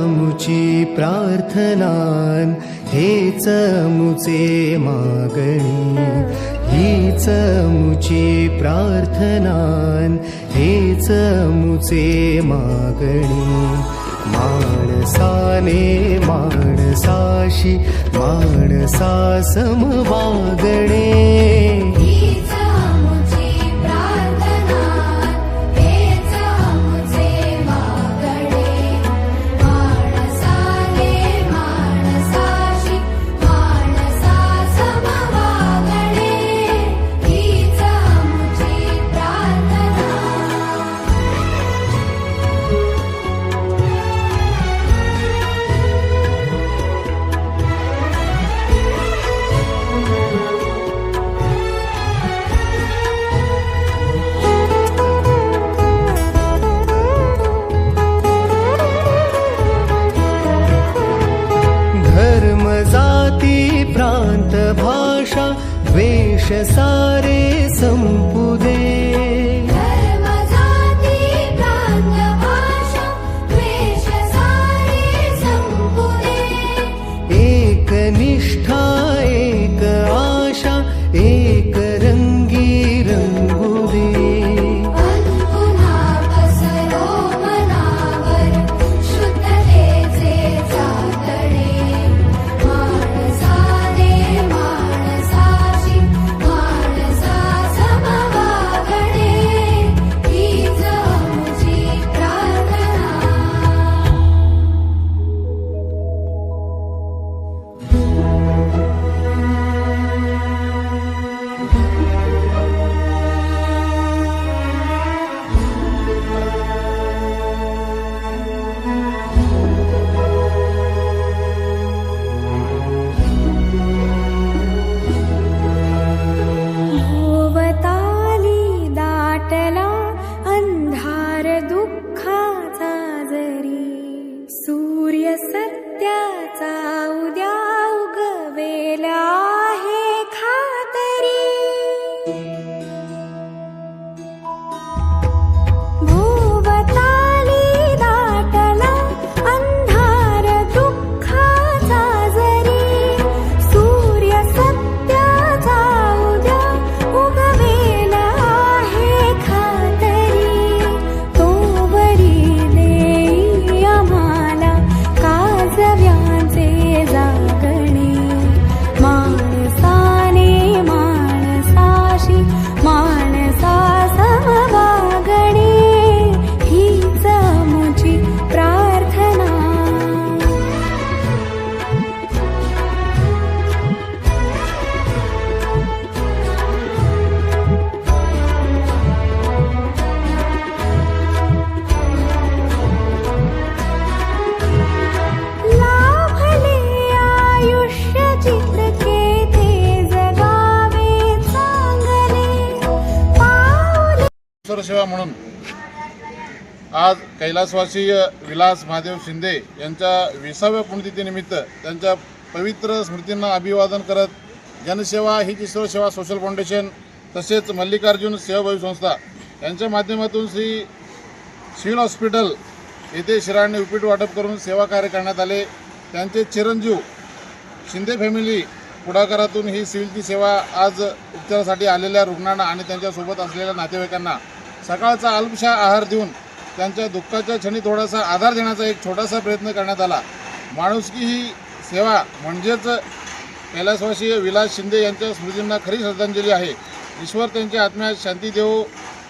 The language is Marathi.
मुची प्रार्थनान, हेच मुचे मागणी. हीच मुची प्रार्थनान, हेच मुचे मागणी. माणसाने माणसाशी माणसा सम वागणे. प्रांत भाषा वेश सारे संपुदे. धर्म जाती प्रांत भाषा वेश सारे संपुदे. एक निष्ठा एक आशा एक रंगी रंगुदे. सूर्य सत्याचा उद्या उगवेला आहे खातरी. भोवताली दाटला अंधार दुःखाचा जरी. सूर्य सत्याचा उद्या उगवेला आहे खातरी. तो वरी देई आम्हाला काजव्यांचे जागणे. माणसाने माणसाशी माणसा समवागणे. हीच मुची प्रार्थना. सेवा म्हणून आज कैलासवासी विलास महादेव शिंदे यांच्या 20व्या पुण्यतिथीनिमित्त त्यांच्या पवित्र स्मृतींना अभिवादन करत जनसेवा हीच ईश्वर सेवा सोशल फाउंडेशन तसेच मल्लिकार्जुन सेवाभावी संस्था यांच्या माध्यमातून श्री सिव्हिल हॉस्पिटल येथे शिराळने उपीट वाटप करून सेवा कार्य करण्यात आले. त्यांचे चिरंजीव शिंदे फॅमिली पुढाकारातून ही सिव्हिलची सेवा आज उपचारासाठी आलेल्या रुग्णांना आणि त्यांच्यासोबत असलेल्या नातेवाईकांना सकाळचा अल्पशा आहार देऊन त्यांच्या दुःखाच्या क्षणी थोडासा आधार देण्याचा एक छोटासा प्रयत्न करण्यात आला. माणुसकी ही सेवा म्हणजेच कैलासवासी विलास शिंदे यांच्या स्मृतींना खरी श्रद्धांजली आहे. ईश्वर त्यांच्या आत्म्यास शांती देवो.